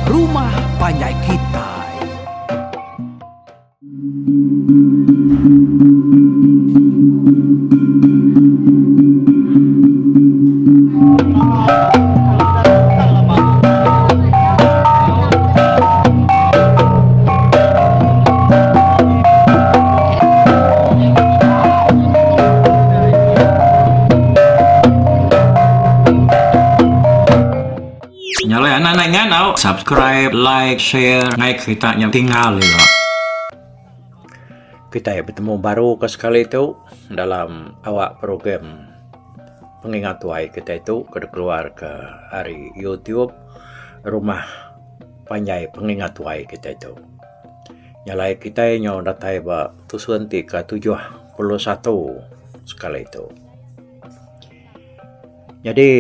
Rumah Panjai Kitai. Nyala anak-anak nganau, subscribe, like, share, naik ceritanya tinggal ya. Kita bertemu baru ke sekali itu dalam awak program pengingat tuai kita itu keluar ke hari YouTube Rumah Panjai Pengingat Tuai kita itu. Nyalai kita nyo datai ba tusuan ke 71 sekali itu. Jadi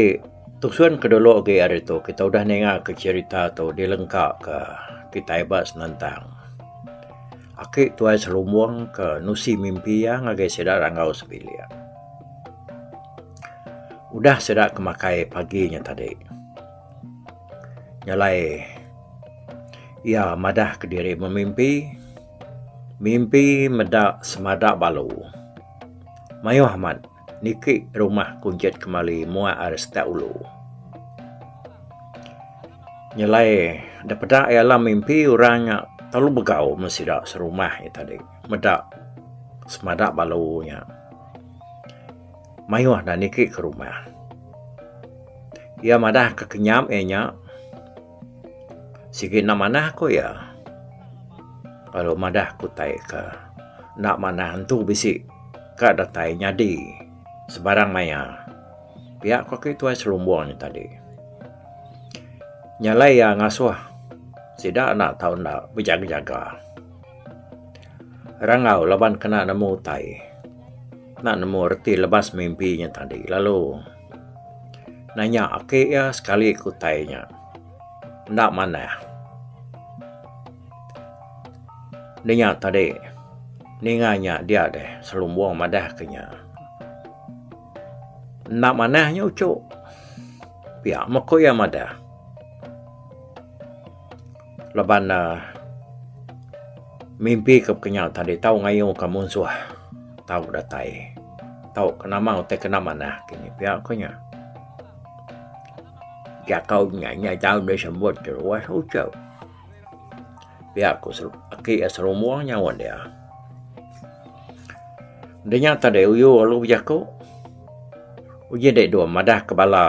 tujuan kedua lagi hari itu kita udah nengak ke cerita tu dilengkap ke kita ibas nantang. Aki tuai selumuang ke nusi mimpi yang agak sedar rangau sebilia. Udah sedar kemakai paginya tadi. Nyalai ia madah ke diri memimpi. Mimpi medak semadak balu. Mayu Ahmad niki rumah kunjet kembali mua aresta ulu. Nyalai dapat ialah mimpi orangnya terlalu begau mesidak serumah ya tadi. Medak semadak balunya. Mayuh dan niki ke rumah. Ia madah kekenyam enya. Sikit nak manah ko ya. Kalau madah kutai ke nak manah hantu bisik ka datai nyadi sebarang maya. Pihak kaki tuai selumbuang tadi. Nyalai yang ngasuh. Sidak nak tahu nak berjaga-jaga. Rangau laban kena nemu tai. Nak nemu reti lepas mimpinya tadi. Lalu nanya aki ya sekali kutainya. Nak mana? Nanya tadi. Ninganya dia deh selumbuang madah kenya. Nak manahnya ucuk. Pihak makoya madah. Laban mimpi ke kenyal tadi tahu ngayu kamu suah. Tahu datai. Tahu kena mau te kena manah kini pihak konya. Dia kau nyanyi tahu dia sembut ke ruas ucuk. Pihak ko aki selumuang nyawan dia. Dia nyata dek uyu lalu berjaku. Ujian dek dua madah kepala.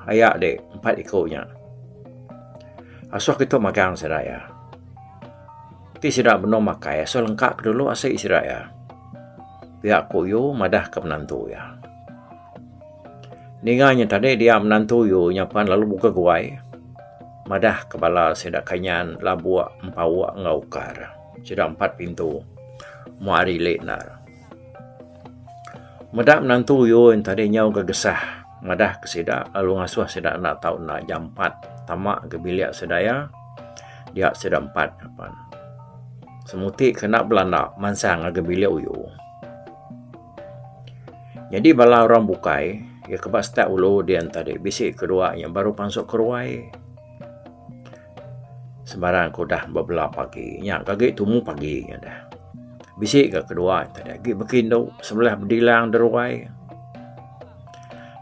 Ayak dek 4 ekornya. Asuh kita makan seraya. Ti sidak benar makai. Asuh lengkap dulu asyik seraya. Pihak kuyu madah ke menantu ya. Ninganya tadi dia menantu yu nyapan lalu buka guai. Madah kepala sidak kanyan labuak empawak ngaukar. Sidak 4 pintu. Muari leknar. Madah menantu yu yang tadi nyau kegesah. Madah ke sidak lalu ngasuh sidak nak tahu nak jam 4 tamak ke bilik sedaya dia sidak 4 kapan semuti kena belanda mansang ke bilik uyu. Jadi bala orang bukai ya kebas tak ulu dia tadi bisik kedua yang baru pansuk keruai sembarang ko dah bebelah pagi nya kagek tumu pagi nya dah bisik ke kedua tadi gi bekindo sebelah bedilang deruai.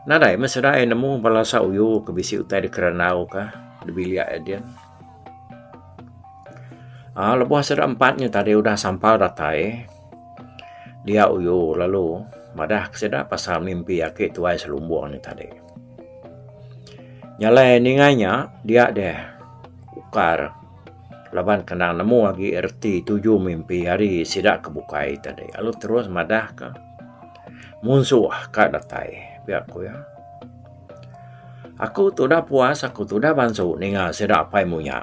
Nadai mesedai nemu balasa uyu ke bisi utai di keranau kah di bilik dia. Lepas sudah 4-nya tadi udah sampai datai. Dia uyu lalu madah kesedak pasal mimpi akik tuai selumbuang ni tadi. Nyalai ninganya dia deh ukar. Laban kenang nemu lagi erti 7 mimpi hari sidak kebukai tadi. Lalu terus madah ke munsuh ka datai. Biarku ya. Aku tu dah puas, aku tu dah bansu ninga sedak pai munya.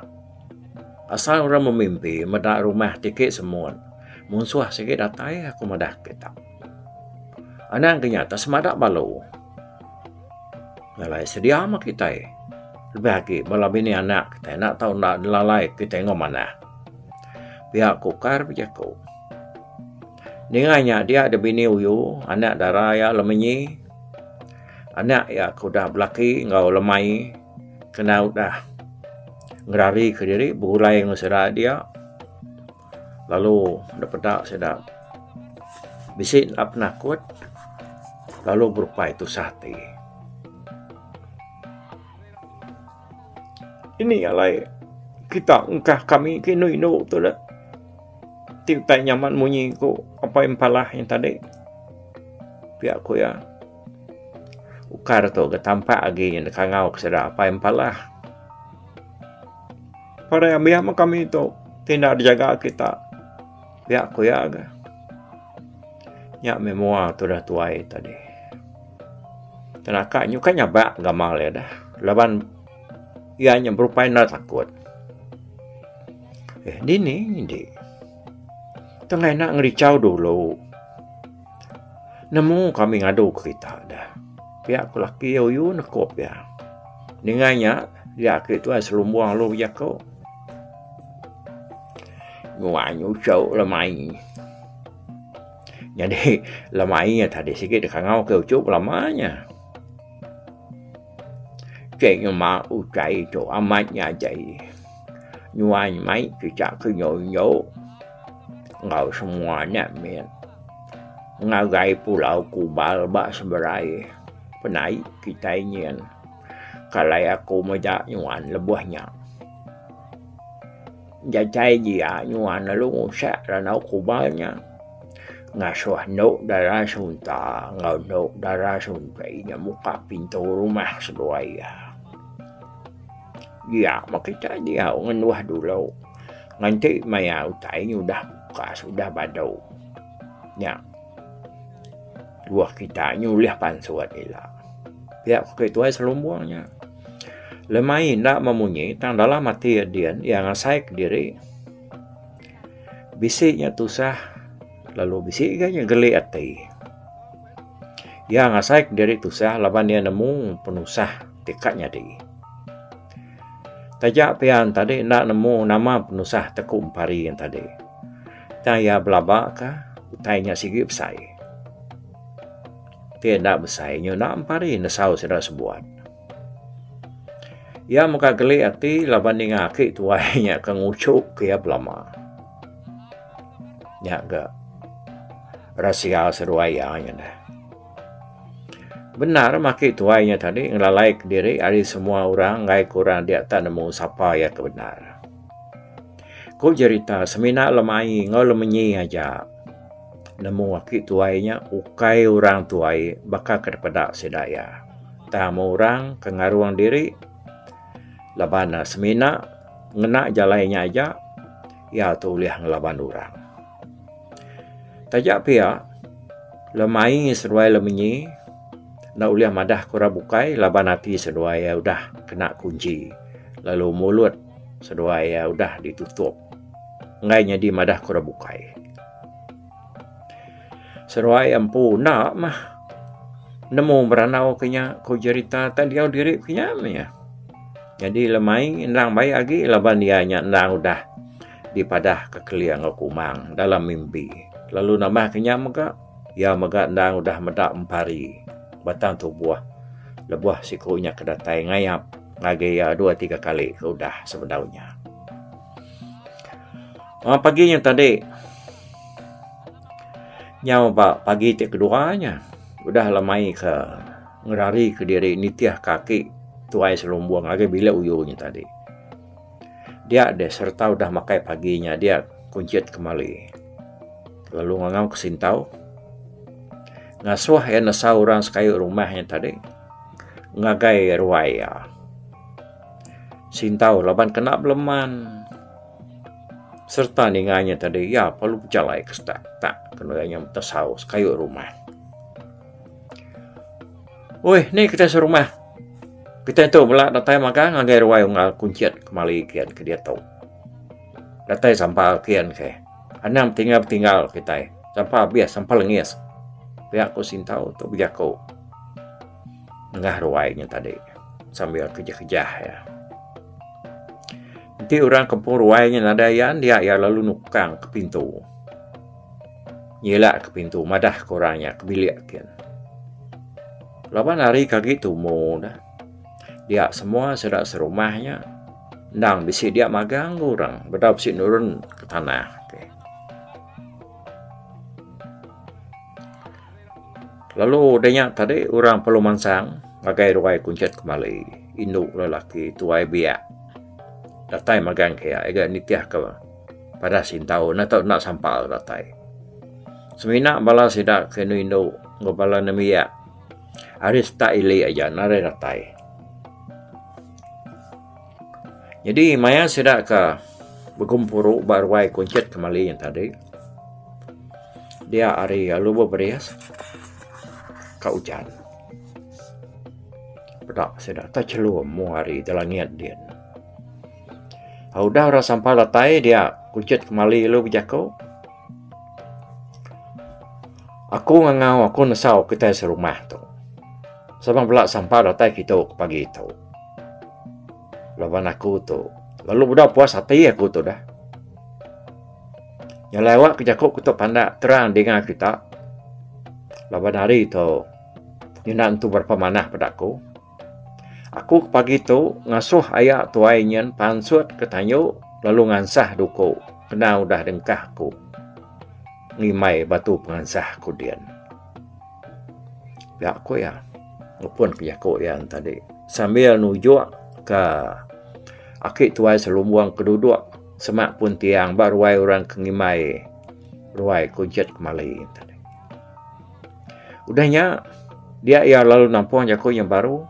Asal orang memimpi medak rumah tiket semua. Munsuh sikit datai aku madah kita. Anak kenyata semadak balu. Lalai sedia mak kita. Lebih lagi bala bini anak kita nak tahu nak lalai kita ngomana. Biar kukar bijaku. Ninganya dia ada bini uyu, anak darah ya lemenyi. Anak ya aku dah belaki ngau lemai kena dah ngerari ke diri, berulai dengan sedap dia. Lalu dapat sedap. Bisik tak penakut. Lalu berupai itu sate. Ini alai kita engkah kami kinu-inu tu dah. Tiup-tiup nyaman munyi ko apa yang palah yang tadi. Pihak ko ya. Ukar tu ketampak lagi yang dekangau kesedap apa yang palah. Para yang biar kami itu tidak dijaga kita. Pihak ko ya agak. Ya memua tu dah tuai tadi. Tenaka nyu kan nyabak gamal ya dah. Laban ianya berupai nak takut. Ini. Tengah nak ngericau dulu. Nemu kami ngadu ke kita dah. Pihak ku laki yu nekop ya. Dengannya dia ke tu selumbuang lu ya ko. Nguanyu cau lemai. Jadi lemainya tadi sikit dekangau ke ucuk lamanya. Ceknya mau cai tu amatnya jai. Nyuan mai kita ke nyo. Ngau semuanya men. Ngagai pulau Kubal bak seberai. Penai kita ingin. Kalau aku majak nyuan lebuhnya. Jacai dia nyuan lalu ngusak ranau Kubalnya. Ngasuh nok darah sunta. Ngau nok darah suntainya muka pintu rumah seduaya. Ya, makita dia ngenuah dulu. Nanti maya utainya udah buka, sudah badau. Ya. Luah kita nyulih pansuat ila. Pihak ketua selumbuangnya. Lemai nak memunyi tang dalam mati dia yang ngasai ke diri. Bisiknya tusah. Lalu bisiknya geli hati. Yang ngasai ke diri tusah. Laban dia nemu penusah tekadnya di. Tajak pian tadi nak nemu nama penusah Teku Empari yang tadi. Tanya belabak kah? Utainya sigip besai. Tidak besainya nak Empari nesau sudah sebuat. Ya muka geli hati laban dengan akik tuainya kengucuk ke ya belama. Ya ke rahasia seruayanya dah. Benar maki tuainya tadi ngelalai ke diri ada semua orang ngai kurang dia tak nemu siapa ya kebenar. Kau cerita semina lemai ngau lemenyi aja. Nemu maki tuainya ukai orang tuai bakal kepada sedaya. Tamu orang kengaruang diri labana semina ngena jalannya aja ya tuliah ngelaban orang. Tajak pia lemai seruai lemenyi nak uliah madah kura bukai laban hati sedua ya udah kena kunci lalu mulut sedua ya udah ditutup ngainya di madah kura bukai sedua empu nak mah nemu beranau kenya ko cerita tadi au diri kenya ya jadi lemai ndang baik lagi laban dia nya ndang udah di padah kekeliang kumang dalam mimpi lalu nambah kenya maka ya maka ndang udah medak Empari batang tu buah lebuah sikunya kedatai ngayap ngagaya 2-3 kali udah sebenarnya. Paginya tadi nyawa pak pagi tik keduanya udah lamai ke ngerari ke diri nitiah kaki tuai selumbuang agak bila uyunya tadi. Dia ada serta udah makai paginya dia kuncit kembali. Lalu ngangau kesintau ngasuh ya nasa orang sekayu rumahnya tadi ngagai ruaya sintau laban kena beleman serta ninganya tadi ya perlu jalai kestak tak kenanya tasau sekayu rumah. Woi ni kita serumah kita itu belak datai maka ngagai ruaya ngal kunciat kembali kian ke dia tahu datai sampal kian ke anam tinggal kita sampal bias sampal lengis pihak ko sintau tu bijak ko nengah ruainya tadi sambil kejah-kejah ya. Nanti orang kampung ruainya nadayan dia ya lalu nukang ke pintu. Nyelak ke pintu madah korangnya ke bilik kian. Lapan hari kaki tu dah. Dia semua sedak serumahnya Nang bisi dia magang orang, bedau bisi nurun ke tanah. Okay. Lalu denyak tadi orang perlu mansang, bagai ruai kuncet kembali, induk lelaki tuai biak. Datai magang kaya, agak nitiah ke pada sintau, nak sampal datai. Semina bala sidak kenu induk, ngobala nemiak. Aris tak ili aja, nare datai. Jadi maya sidak ke berkumpuru baruai kuncet kembali yang tadi. Dia hari lalu berberias ke hujan. Bedak sidak tak celur mu hari dalam niat dia. Udah orang sampah latai dia kuncet kembali lalu berjakau. Aku ngangau aku nesau kita serumah tu. Sebab belak sampah latai kita ke pagi tu. Lawan aku tu. Lalu budak puas hati aku tu dah. Yang lewat kejakuk aku tu pandak terang dengan kita. Lawan hari tu. Nyenak tu berapa manah pada aku. Aku pagi tu ngasuh ayak tuai nyen pansut ketanyu. Lalu ngansah duku. Kena udah dengkah aku. Ngimai batu pengansah ku dian. Ya aku ya. Ngepun kejakuk yang tadi. Sambil nujuk ke akik tuai selumbuang keduduk semak pun tiang baruai orang kengimai ruai kujet kembali tadi. Udahnya dia ia lalu nampung jaku yang baru.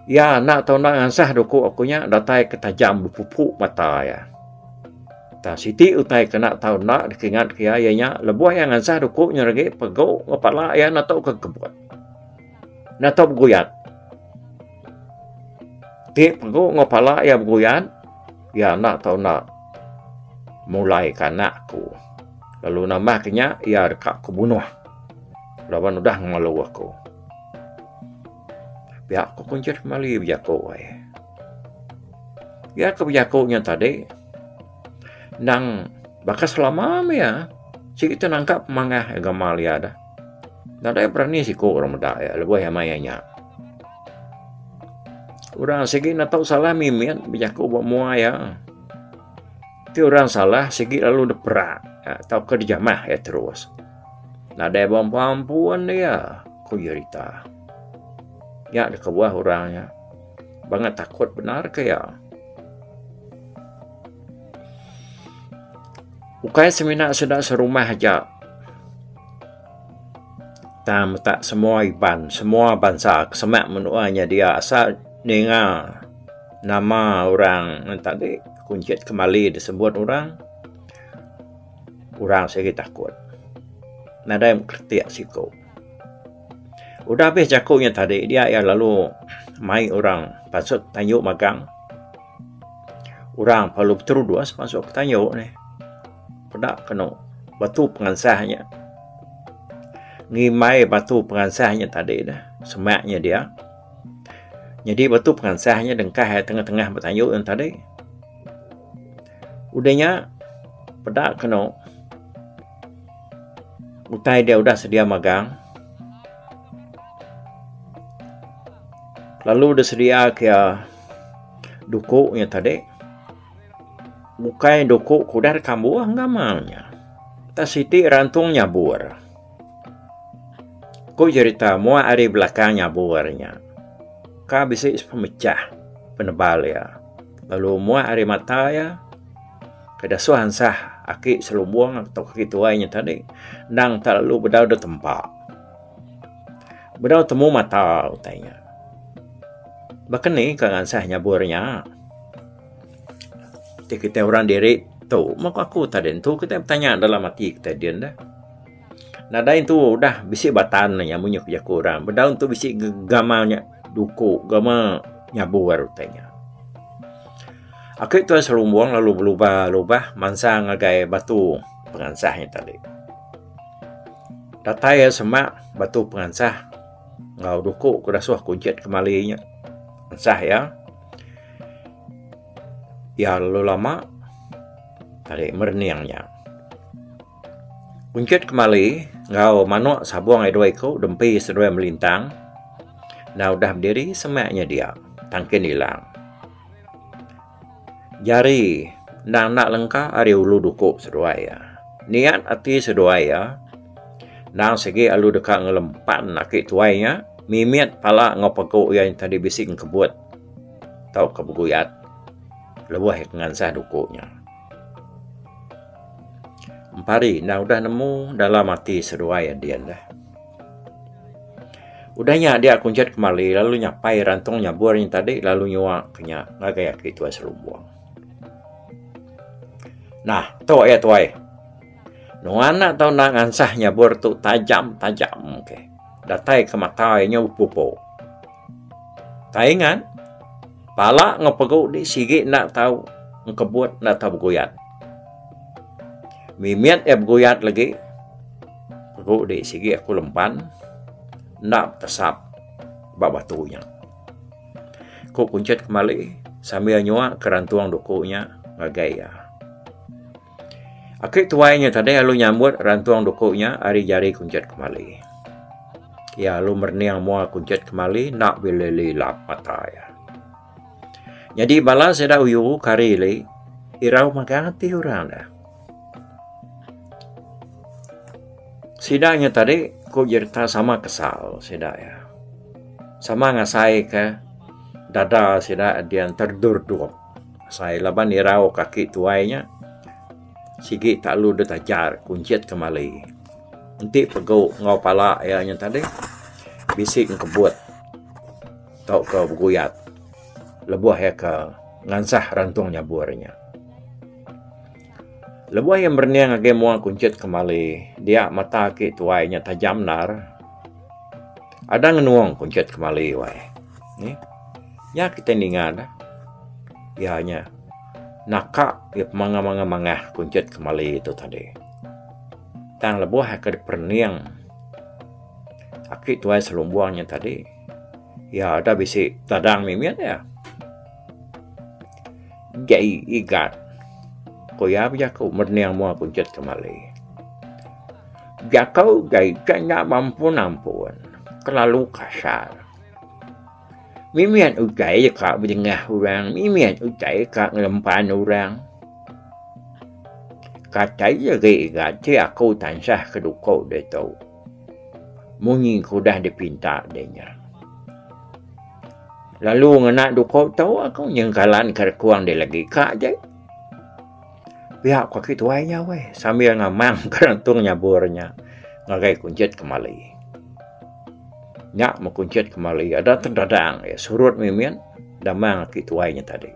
Ya nak tahu nak ngansah duku akunya datai ketajam berpupuk mata ya. Ta siti utai kena tahu nak dikingat kia ianya lebuh yang ngansah duku nyerege pegau ngapala ya nak tahu kekebuat. Nak tahu berguyat. Tik penggu ngopala ya berguyan, ya nak tahu nak mulai kanakku. Lalu namanya ya dekat aku bunuh. Lawan udah ngelalu aku. Biar aku kuncir kembali berjaku. Ya keberjakunya tadi, nang bakas selama ya, si kita nangkap mangah gamal ya dah. Nada berani si ko orang muda ya, lebih yang mayanya. Orang segi nak tahu salah mimian berjaku buat mua ya. Itu orang salah segi lalu deperak ya, tahu kerjamah ya terus. Nah ada perempuan dia ku cerita. Ya ada kebuah orangnya. Banget takut benar ke ya. Ukai semina sudah serumah aja. Tak semua iban, semua bangsa kesemak menuanya dia asal dengar nama orang tadi kuncit kembali disebut orang saya takut. Nada yang kertiak siko. Udah habis jakuknya tadi dia ya lalu mai orang pasuk tanyuk magang. Orang perlu terus masuk ke tanyuk ni. Pedak kena batu pengansahnya. Ngimai batu pengansahnya tadi dah. Semaknya dia. Jadi batu pengansahnya dengkah tengah-tengah bertanyuk yang tadi. Udahnya pedak kena. Utai dia udah sedia magang. Lalu dia sedia kaya dukuk yang tadi. Bukai dukuk kudar kambuh ngamalnya. Tak siti rantung nyabur. Ku cerita mua hari belakang nyaburnya. Ka bisa pemecah penebal ya. Lalu mua hari mata ya. Kedasuhan sah aki selumbuang atau kaki tuainya tadi. Nang tak lalu bedau di tempat. Bedau temu mata utainya. Bahkan ni kangen sah nyaburnya. Kita orang diri tu. Maka aku tadi tu kita bertanya dalam hati kita dia dah. Nada itu udah bisik batan yang punya kerja kurang. Bedau tu bisik gamalnya. Duku, gama nyabur utainya. Aku itu selumbuang lalu berubah-ubah mansang agai batu pengansahnya tadi. Datai ya semak batu pengansah. Ngau duku kedasuh kuncit kembalinya. Ansah ya. Ya lalu lama tadi merniangnya. Kuncit kembali ngau manuk sabuang ai dua ko dempi sedua melintang. Nah udah berdiri semaknya dia. Tangkin hilang. Jari nak lengkap ari ulu dukuk seduaya. Niat ati seduaya. Nang segi alu dekat ngelempan akik tuainya. Mimiat pala ngopagok yang tadi bisik kebut. Tau kebuguyat. Lebuh ngansah dukuknya. Empari, nah udah nemu dalam hati seduaya dia dah. Udahnya dia kuncat kembali, lalu nyapai rantong nyabur yang tadi, lalu nyuak kenya ngagai akik tuai selumbuang. Nah, tuai tuai. Nuana tau nak ngansah nyabur tu tajam, okay. Datai ke matanya upupo. Taingan, pala ngopagok di sigi nak tahu ngkebut nak tahu bergoyat. Mimiat bergoyat lagi. Pagok di sigi aku lempan. Nak tersap batunya. Kok kuncat kembali sambil nyuak kerantuang dukuknya ngagai ya. Akik tuainya tadi lalu nyambut rantuang dukuknya ari jari kuncat kembali. Ya lalu merniang mua kuncat kembali nak bilili lap mata ya. Jadi bala seda uyu kari li irau magati orang dah. Sidanya tadi kok jerta sama kesal sida ya. Sama ngasai ke dada sida dia terdur-dur. Saya laban irau kaki tuainya. Sigi tak lu detajar kuncit kembali. Nanti pegau ngau pala ayahnya tadi. Bisik kebut. Tau ke berguyat. Lebuh ya ke ngansah rantung nyaburnya. Lebuh yang berniang age mua kuncit kembali. Dia mata ki tuainya tajam nar. Ada ngenuang kuncit kembali wai. Ni. Ya kita ningan dah. Ya hanya nakak ya mangah kuncit kembali itu tadi. Tang lebuh ke perniang. Akik tuai selumbuangnya tadi. Ya ada bisik tadang mimian ya. Gai igat. Koya kau merniang mua kuncat kembali. Jakau gai kanya ampun. Kelalu kasar. Mimian ugai kak berjengah orang. Mimian ugai kak ngelempan orang. Katai je gai gati aku tansah kedukau dia tahu. Munyi kudah dipinta dia. Lalu ngenak dukau tahu aku nyengkalan kerkuang dia lagi kak je. Pihak kaki tuainya weh sambil ngamang kerantung nyaburnya ngagai kuncat kembali. Nyak mau kuncat kembali ada terdadang ya surut mimian damang kaki tuainya tadi.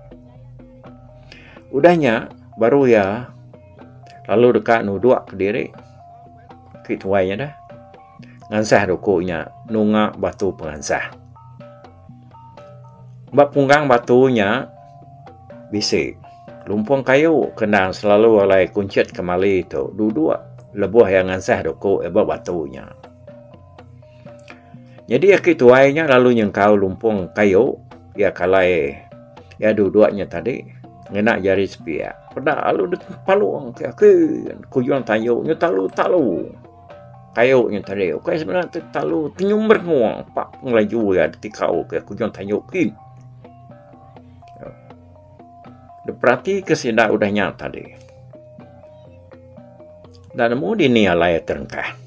Udahnya baru ya lalu dekat nuduk ke diri kaki tuainya dah ngansah dukunya nunga batu pengansah. Mbak punggang batunya bisik. Lumpung kayu kenang selalu oleh kuncat kembali itu. Duduk lebuh yang ngansah doko eba batunya. Jadi akik tuainya lalu nyengkau lumpung kayu. Ya kalai ya duduknya tadi. Ngenak jari sepia. Pada lalu dekat paluang ke akik. Kuyuan tayuknya talu. Kayuknya tadi. Oke sebenarnya talu. Penyumber nguang. Pak ngelaju ya detikau ke kuyuan tayukin. Berarti kesida udah nyata deh. Dan mau dinialai terengkah.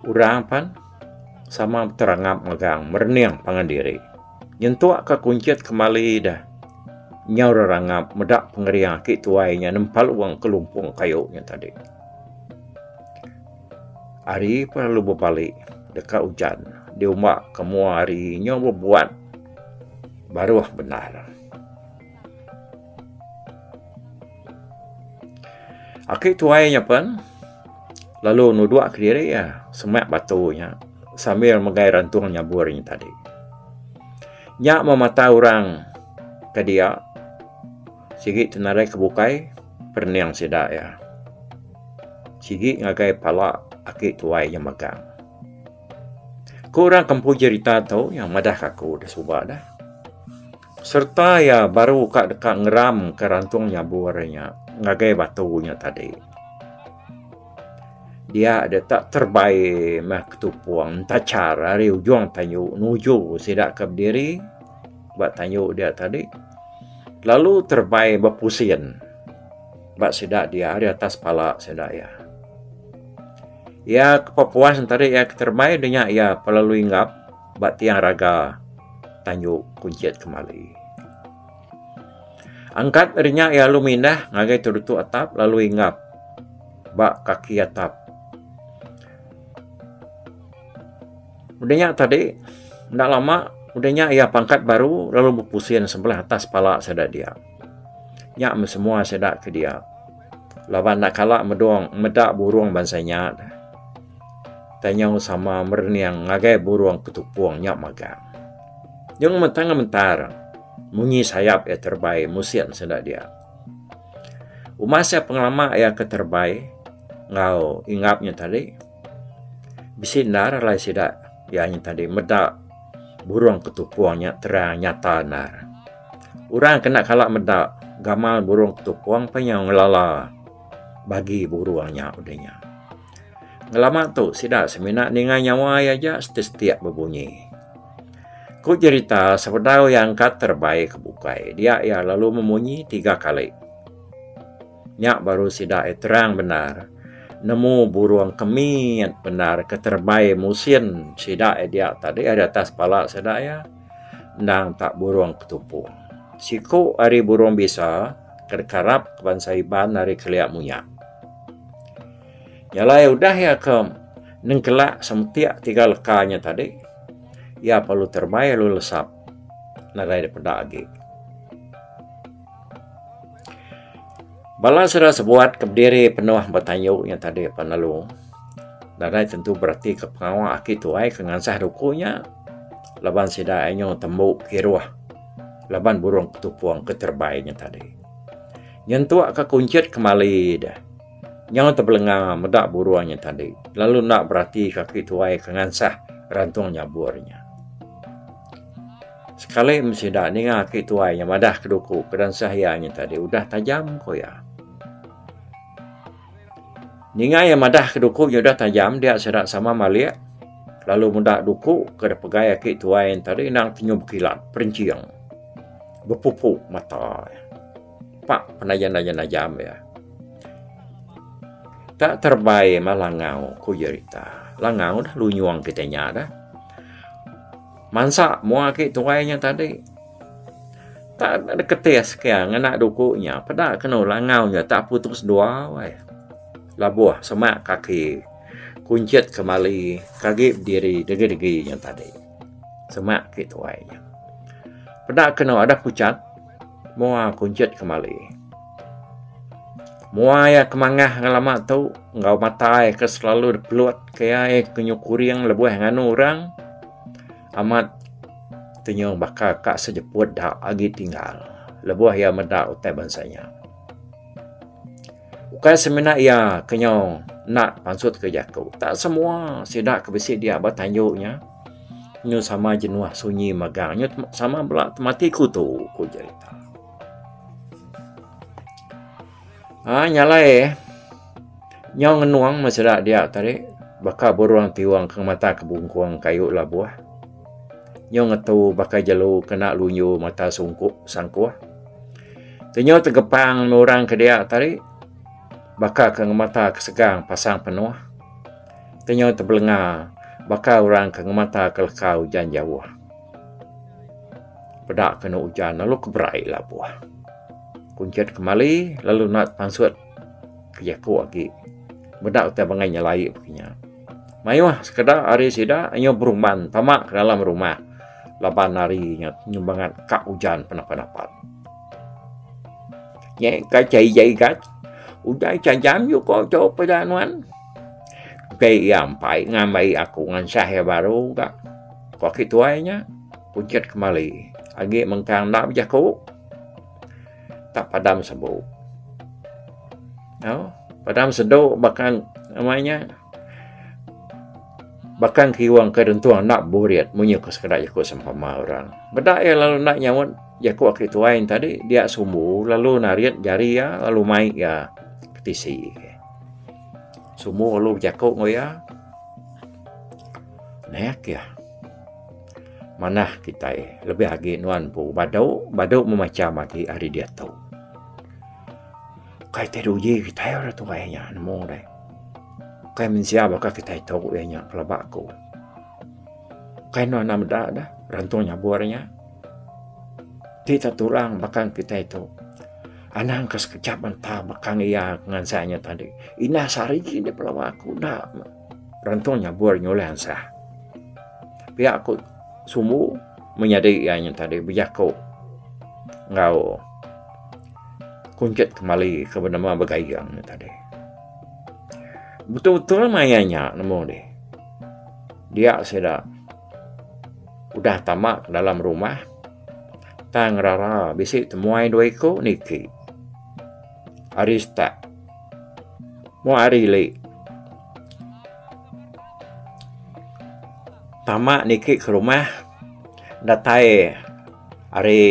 Urang pan sama terangap megang merniang pangandiri. Nyentuak ke kuncit kembali dah. Nyau rangap medak pengeriang akik tuainya nempal uang kelumpung kayunya tadi. Hari perlu berbalik dekat hujan. Di umak kemua hari nyau berbuat. Barulah benar. Akik tuainya pun lalu nuduk ke diri ya semak batunya sambil megai rantung nyaburnya tadi. Nyak memata orang ke dia sigi tenarai kebukai perniang sidak ya. Sigi ngagai pala akik tuainya megang. Kurang kampu cerita tahu yang madah aku dah subah dah. Serta ya baru kak dekat ngeram ke rantung nyaburnya ngagai batunya tadi. Dia ada tak terbaik mah ketupuang tacar hari ujung tanyu nuju sidak ke berdiri buat tanyu dia tadi. Lalu terbaik berpusing. Bak sedak dia di atas pala sedak ya. Ya kepuas tadi ya terbaik dengan ya pelalu inggap bak tiang raga tanjuk kuncit kembali. Angkat erinya ya lu mindah ngagai tudutu atap lalu inggap bak kaki atap. Udahnya tadi tidak lama udahnya ia pangkat baru lalu berpusing sebelah atas pala sedak dia. Nyak semua sedak ke dia. Lawan nak kalak medak burung bansanya. Tanya sama merniang ngagai burung ketupuang nyak magang. Yang mentang-mentar munyi sayap ya terbaik musian sedak dia. Umasnya pengalaman ya keterbaik ngau ingatnya tadi. Bisindar lai sedak ya tadi medak burung ketupuangnya terang nyata nar. Orang kena kalak medak gamal burung ketupuang penyang ngelala bagi burungnya udahnya. Ngelama tu sidak semina dengan nyawa aja setiap berbunyi. Ku cerita sebedau yang kat terbaik kebukai. Dia ya lalu memunyi 3 kali. Nyak baru sidak terang benar. Nemu burung kemit benar keterbaik musim sidak dia tadi ada atas pala sidak ya. Nang tak burung ketupuang. Siku hari burung bisa kerkarap kebansaiban hari keliak munyak. Yalah ya udah ya ke nengkelak semtiak 3 lekanya tadi. Ya perlu terbaik lu lesap. Narai daripada lagi. Bala sudah sebuat keberdiri penuh bertanyuk yang tadi penalu. Narai tentu berarti ke pengawal aki tuai kengansah dukunya. Laban sidaknya tembuk kiruah. Laban burung ketupuang keterbaiknya tadi. Nyentuak ke kuncit kembali dah. Yang terbelengah medak burungnya tadi. Lalu nak berarti kaki tuai kengansah rantung nyaburnya. Sekali mesti dah ni kaki tuai yang madah keduku kedan sahyanya tadi. Udah tajam ko ya. Ninga yang madah keduku yang udah tajam dia sedak sama maliak. Lalu mudah duku ke pegai kaki tuai yang tadi nang tinyum kilat perinciang. Berpupuk mata. Pak penajan-najam ya. Tak terbaik malah ngau ku cerita. Langau dah lunyuang kitanya dah. Mansak mua ki tuainya tadi. Tak ada ketes kaya nganak dukunya. Pada kena langaunya tak putus dua wai. Labuh semak kaki. Kuncit kembali. Kaki berdiri degi-deginya tadi. Semak ki tuainya. Pada kena ada pucat, mua kuncit kembali. Mua ya kemangah ngelama tu, ngau matai ke selalu peluat kaya kenyukuri yang lebuh nganu orang. Amat tenyong bakal kak sejeput dah agi tinggal. Lebuh ya medak utai bansanya. Ukai semena ya kenyong nak pansut ke jaku. Tak semua sidak kebesi dia bertanyuknya. Nyu sama jenuah sunyi magang. Nyu sama belak mati kutu ku cerita. Nyalai. Nyau ngenuang masalah dia tadi. Bakal beruang tiwang ke mata kebungkuang kayu labuah. Nyau ngetu bakal jalu kena lunyu mata sangkuah. Nyau tergepang orang ke dia tadi. Bakal ke mata kesegang pasang penuh. Nyau terbelengah. Bakal orang ke mata kelekau hujan jauh. Pedak kena hujan lalu keberai labuah. Kuncit kembali lalu nak pansut ke jaku lagi. Bedak utai bangai nyalai begini. Mayuah sekedar hari sida hanya berumban tamak ke dalam rumah. Lapan hari nyumbangan kak hujan pendapat. Nyek kacai jai kat. Udah jam yuk kau coba perjalanan. Kaya sampai ngamai aku ngan saya baru kak. Kau kituainya kuncit kembali. Lagi mengkang nak berjaku. Tak padam sebut. Padam seduk bahkan namanya. Bahkan kiwang kerentuang nak buriat. Munyi ke sekedar jaku sempama orang. Bedak ya lalu nak nyawut jaku kituain tadi. Dia sumbu lalu nariat jari ya. Lalu maik ya ketisi. Semua lalu berjakuk ya. Naik ya. Manah kita lebih lagi nuan pu badau memacam lagi hari dia tahu. Kai teru ye kita orang tu kayaknya nemu deh. Kai mensia bakal kita tahu nya pelabakku. Kai nuan nama dah rantunya buarnya. Tidak turang bakal kita itu. Anang kas kecap mentah bakal ia ngansanya tadi. Ina sari ini pelabakku dah. Rantunya buarnya oleh ansah. Pihak aku sumu menyadari ianya tadi bijakku ngau kuncet kembali ke bernama begayang tadi. Betul-betul mayanya nemu deh. Dia sudah udah tamak dalam rumah. Tang rara bisik temuai dua iko niki. Arista. Mau hari le. Tamak niki ke rumah. Datai hari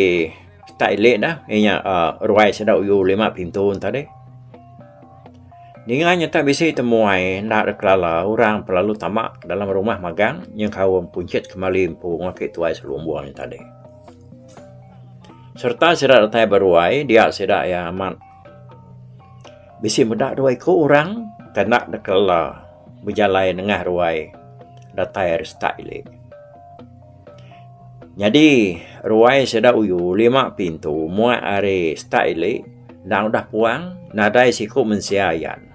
tak elok dah. Ianya ruai sedap uyu 5 pintu tadi. Ninganya tak bisa temuai nak kelala orang pelalu tamak dalam rumah magang yang kau puncet kembali pu ngakit tuai selumbuan tadi. Serta sedak datai beruai dia sedak ya aman. Bisa mudah ruai ko orang kena kelala berjalan dengan ruai datai restak elok. Jadi ruai sedak uyu 5 pintu muat are style nang dah puang nadai siku mensiayan.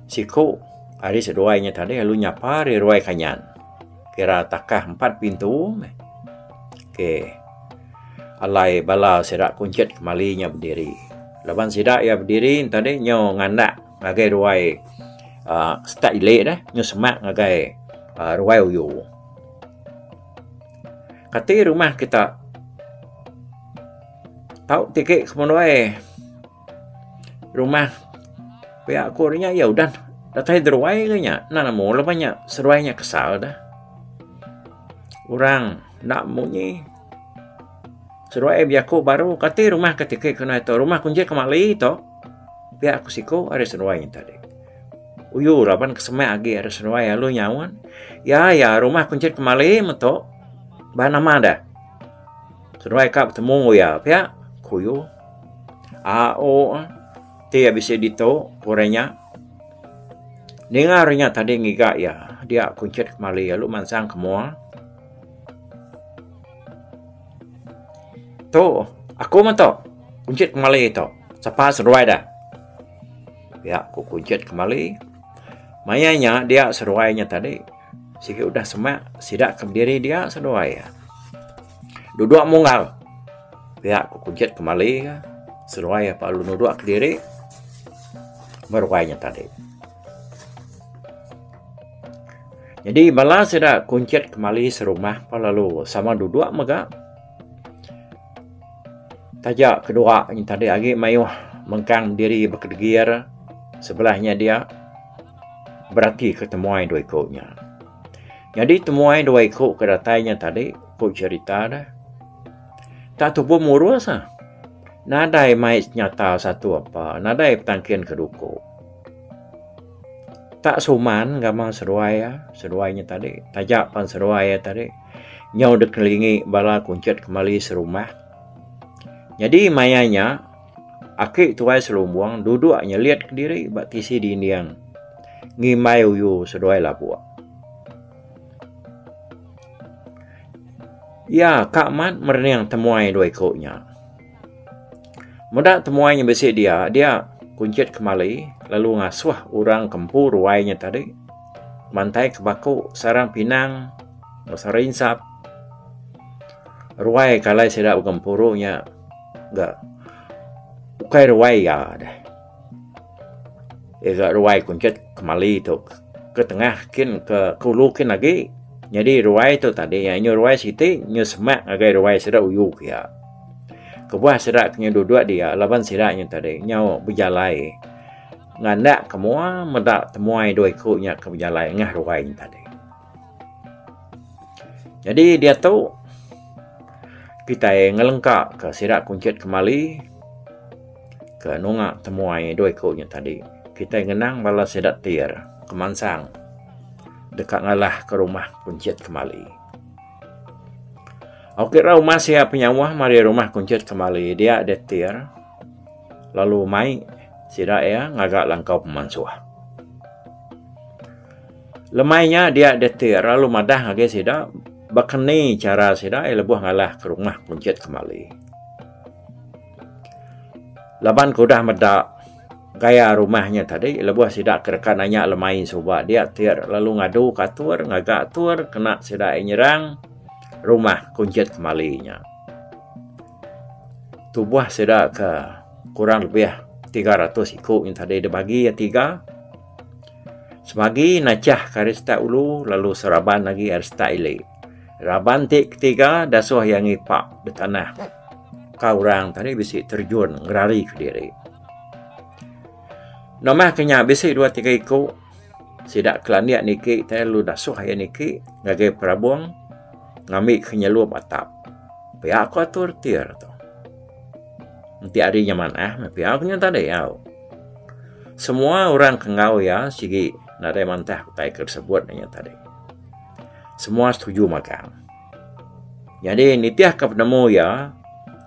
Siku hari seduainya tadi lalu nyapa ruai kanyan. Kira takah 4 pintu. Ke alai bala sedak kuncet kembalinya berdiri. Laban sedak ya berdiri tadi nyo nganak ngagai ruai style dah nyo semak ngagai ruai uyu. Kati rumah kita tahu tiket kemudian rumah pihak kurnya ya udah datang deruai kayaknya nana mula banyak seruainya kesal dah orang nak munyi seruai biaku baru kati rumah ketika kena itu rumah kunci kembali itu pihak kusiko ada seruainya tadi uyu lapan kesemak lagi ada seruai lalu nyawan ya rumah kunci kembali meto bahan nama dah. Seruai kap temu ya, pihak kuyu. Dia bisa dito korenya. Dengarnya tadi ngigak ya, dia kuncet kembali lalu mansang kemua. To, aku mentok kuncet kembali itu. Siapa seruai dah? Pihak ku kuncet kembali. Mayanya dia seruainya tadi. Sikit udah semak, sidak ke diri dia seruai ya. Duduk munggal. Pihak ku kuncet kembali ya. Seruai apa lu duduk ke diri. Meruainya tadi. Jadi bala sidak kuncet kembali serumah lalu sama duduk mega. Tajak kedua ini tadi lagi mayuh mengkang diri berkedegir. Sebelahnya dia berarti ketemuan dua ikutnya. Jadi temuai dua ikut kedatanya tadi, kau cerita dah. Tak tubuh murus ah. Nadai mai nyata satu apa, nadai petangkian keduku. Tak suman gamang seruainya tadi, tajak pan seruai tadi. Nyau dikelilingi bala kuncet kembali serumah. Jadi mayanya, akik tuai selumbuang duduknya lihat ke diri bak tisi di indiang. Ngimai uyu seruai lapua. Ya, Kak Mat merneng temuai dua ikutnya. Mudah temuainya besok dia kuncet kembali, lalu ngasuh orang kempur ruainya tadi. Mantai ke baku, sarang pinang, sarinsap. Ruai kalai sedap gempurunya, enggak. Ukai ruai ya dah. Ega ruai kuncet kembali itu ke tengah ke kulukin lagi. Jadi ruai itu tadi yang ruai siti nyu semak agai ruai sedak uyu ya. Kebuah sedak nya duduk dia laban sedaknya tadi nyau berjalai. Ngandak kemua medak temuai dua ikutnya ke berjalai ngah ruai tadi. Jadi dia tahu kita ngelengkak ke sedak kuncet kembali ke nungak temuai dua ikutnya tadi. Kita ngenang bala sedak tir kemansang. Dekat ngalah ke rumah kuncet kembali. Okey, rumah siap penyawah mari rumah kuncut kembali. Dia detir. Lalu mai sida ya ngagak langkau pemansuah. Lemainya dia detir lalu madah ngage sida bakeni cara sida lebuh ngalah ke rumah kuncut kembali. Laban kudah medak gaya rumahnya tadi lebuh sida kerekan nanya lemai soba dia tir lalu ngadu katur ngagak tur kena sida nyerang rumah kuncut kembalinya. Tubuh sida ke kurang lebih 300 ikut yang tadi dibagi ya 3. Semagi nacah karista ulu lalu seraban lagi arista ile. Raban ketiga dasuh yang ipak di tanah. Kau orang tadi bisa terjun ngerari ke diri. Nama kenya bisa 2-3 ikut. Sidak kelaniak niki tadi lu dasuh yang niki ngagai perabuang ngambil kenyalup atap. Pihak aku atur tir tu. Nanti hari nyaman pihak aku nyata deh ya. Semua orang kengau ya sigi nadai mantah kutai tersebut nanya tadi. Semua setuju makan. Jadi nitiah ke penemu ya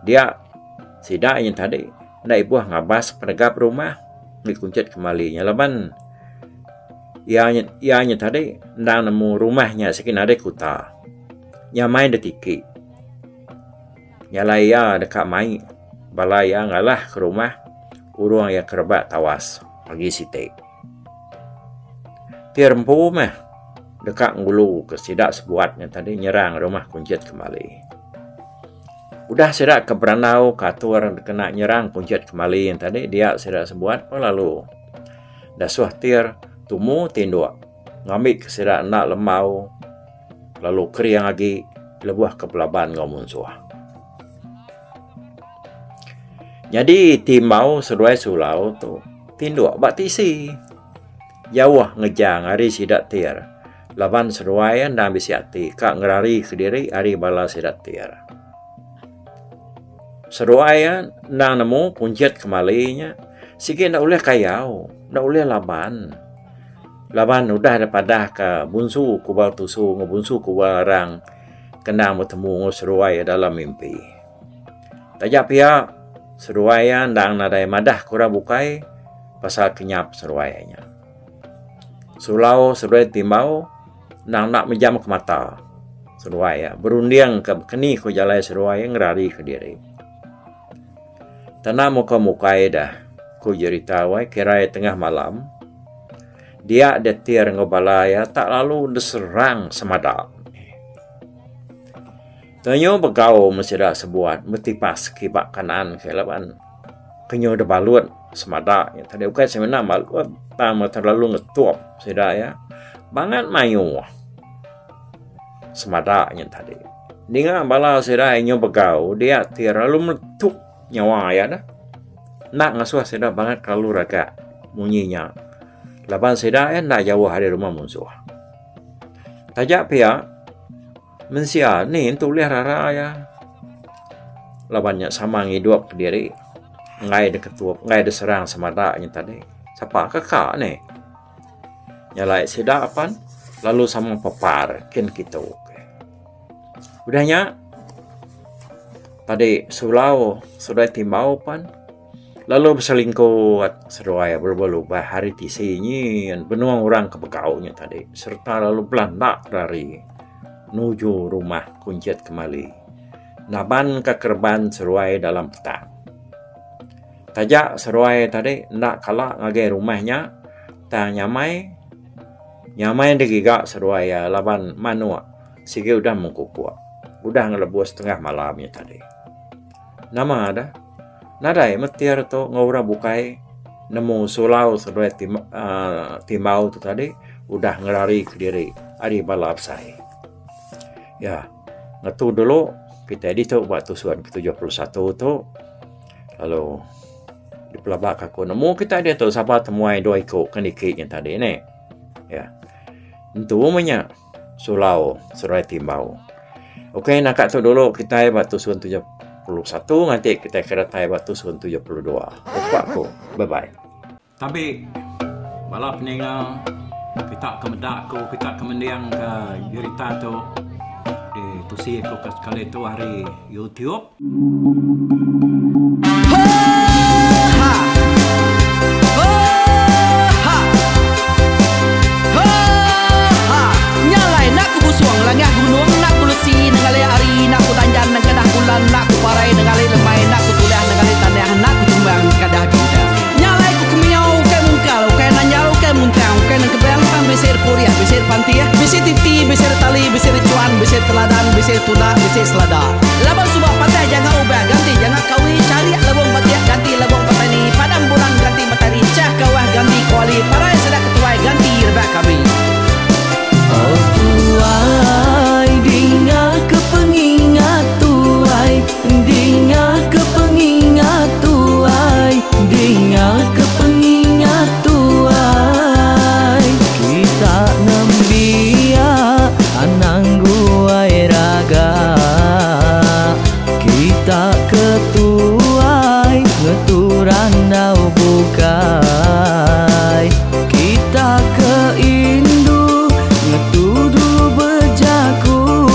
dia sidak yang tadi nak ibuah ngabas penegap rumah dikuncut kembali nyalaban ianya tadi ndang nemu rumahnya sekin ada kuta. Nyamai detiki. Nyalai ya dekat mai. Balai ya ngalah ke rumah. Urung yang kerbat tawas. Pagi siti. Tirempu mah. Dekat ngulu ke sidak sebuatnya tadi nyerang rumah kuncut kembali. Udah sidak ke beranau katur kena nyerang kuncut kembali yang tadi dia sidak sebuat lalu. Dasuh tir tumu tinduk. Ngambil ke sidak nak lemau. Lalu keriang lagi lebuah ke pelaban ngomun suah. Jadi timau seruai sulau tu tinduk bak tisi. Jauh ngejang hari sidak tir. Laban seruai dan bisi hati. Kak ngerari ke diri hari bala sidak tir. Seruai nang nemu kuncut kembalinya. Sikit nak boleh kayau. Nak boleh laban. Laban udah daripada ke bunsu kubal tusu ngebunsu kubal orang kena bertemu seruai dalam mimpi. Tajak pihak seruaian dan nadai madah kurang bukai pasal kenyap seruainya. Sulau seruai timbau nang nak menjam ke mata seruai berundiang ke keni ku jalai seruai ngerari ke diri. Tanah muka-mukai dah ku cerita wai kirai tengah malam. Dia detir ngobalaya tak lalu diserang semada. Tanyo begau mesida sebuat metipas kibak kanan ke lawan. Kenyo de balut semada ya tadi ukai semena balut tama terlalu ngetup sida ya. Bangat mayu. Semada nya tadi. Ninga bala sida inyo begau dia tir lalu metuk nyawa ya dah. Nak ngasuh sida banget kalau raga munyinya. Laban sida nak jauh hari rumah musuh. Tajak pihak mensia ni untuk lihat rara ya. Labannya sama ngidup ke diri. Ngai deketup, ngai diserang semadaknya tadi. Siapa kakak ni? Nyalai sida apan lalu sama papar kin kita. Udahnya tadi sulau sudah timbau pan. Lalu berselingkuh seruai berubah hari tisinya benua orang kebekaunya tadi. Serta lalu belandak dari menuju rumah kuncut kembali. Naban kekerban seruai dalam petang. Tajak seruai tadi nak kalah ngagai rumahnya. Tak nyamai digigak seruai laban manua. Sige udah mengkukuk. Udah ngelebus tengah malamnya tadi. Nama ada. Nadai metir tu ngora bukai nemu sulau seruai timbau tu tadi udah ngerari ke diri ari balap sai. Ya, ngetu dulu kita di tu buat tusuan ke-71 tu. Lalu di pelabak aku nemu kita dia tu siapa temuai dua ikut kendikit yang tadi ni. Ya. Itu umumnya sulau seruai timbau. Okey, nak kat tu dulu kita buat tusuan 71 nanti kita kira tai batu sun 72. Lupa aku. Bye bye. Tapi balap peninggal kita kemedak aku kita kemendiang ke jurita tu di produksi ko kali itu hari YouTube. Nyalai nak busuang langah gunung nak kulusi nengalai ari nak kutanjan nang kadah bulan nak kuparai nengalai lemai nak kutulah nengalai tanah nak kutumbang kadah bida. Nyalai ku kumiau kai mungkal kai nanyal kai muntang kai nang kebang pang besir puriah besir pantia besir titi besir tali besir cuan besir teladan besir tuna besir selada. Labang subak patah jangan ubah ganti jangan kawi cari labang patiah ganti labang petani padam bulan ganti matahari cah kawah ganti kuali parai sedak ketuai ganti rebah kami. Oh tuai, dinga kepengingat tuai, dinga kepengingat tuai, dinga kepengingat tuai. Kita nembia anang guai raga, kita ketuai ngeturan dau bukai, kita keindu ngetudu bejaku,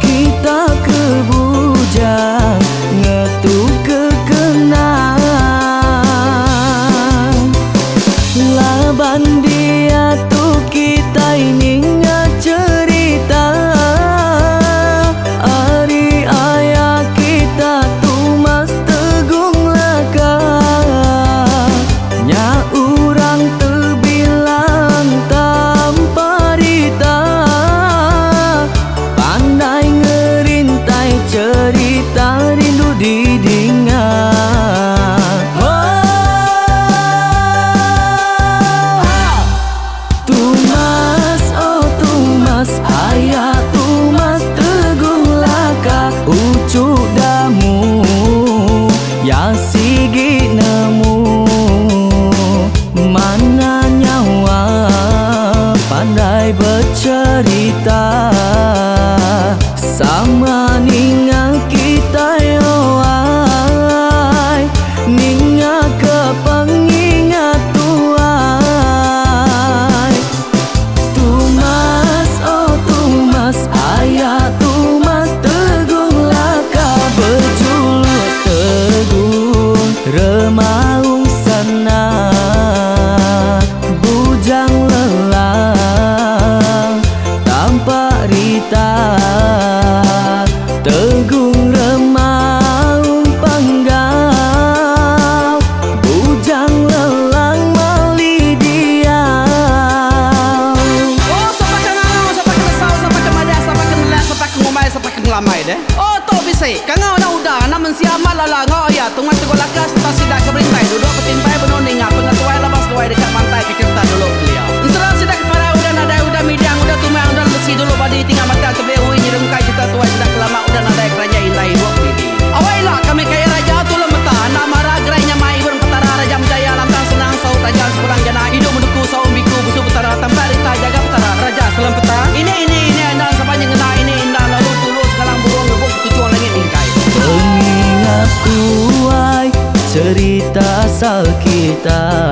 kita kebujang ngetu kekenang. Laban dia tu kita ini cerita, ari ayah kita tu mas tegung laka, nya urang terbilang tanpa rita, pandai ngerintai cerita rindu didinga. Tumas, oh tumas, ayah tumas tegung laka, ucuk damu ya sigi nemu, mana nyawa pandai bercerita, sama ninga kita yoai, ninga kepengingat tuai. Tumas, oh tumas, ayah tumas tegung laka, berjulur tegung remaung sana, bujang lelang tanpa rita, tegung remaung panggau, bujang lelang mali diau. Oh, sampai ke ngau, sampai ke lesau, sampai ke madah, sampai ke nelas, sampai ke ngumai, sampai ke ngelamai deh. Oh, to bisa. Kangau na udah, namun siamat lala ngau ya, tungas tegol lakas, tas sidak keberintai, duduk petintai benoning, pengatuai labas tuai dekat mantai ke cerita dulu beliau. Instead sidak para udah nada udah midang, udah tumang, udah besi dulu badi tinggal mata kebehui nyirumkai cerita tuai sidak lama udah nada kerajaan intai buat didi. Awailah kami kaya raja tu lemeta, nak marah gerainya mai burung petara raja jaya lantang senang saut tajam sepulang jana hidup menduku saum biku busu petara tambah rita jaga petara raja selam peta. Ini andang sepanjang kena ini indah lalu tulus sekarang burung ngebuk tujuan langit ingkai. Pengingat tuai cerita asal kita,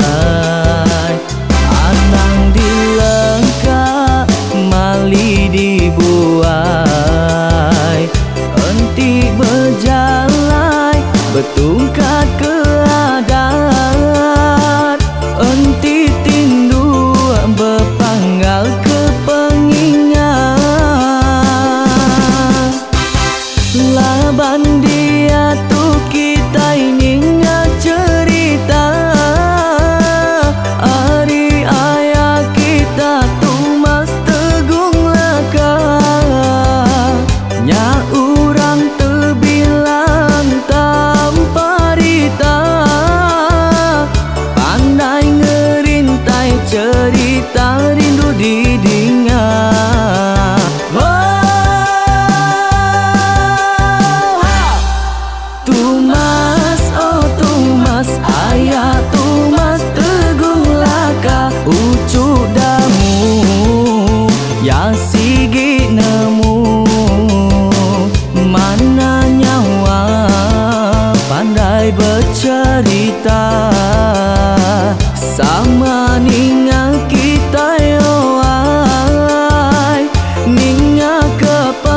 anang dilengkap mali dibuai, enti berjalai betungkat ke adat, enti tindu berpanggal ke pengingat. Laban dia tu kita ini cerita, kepa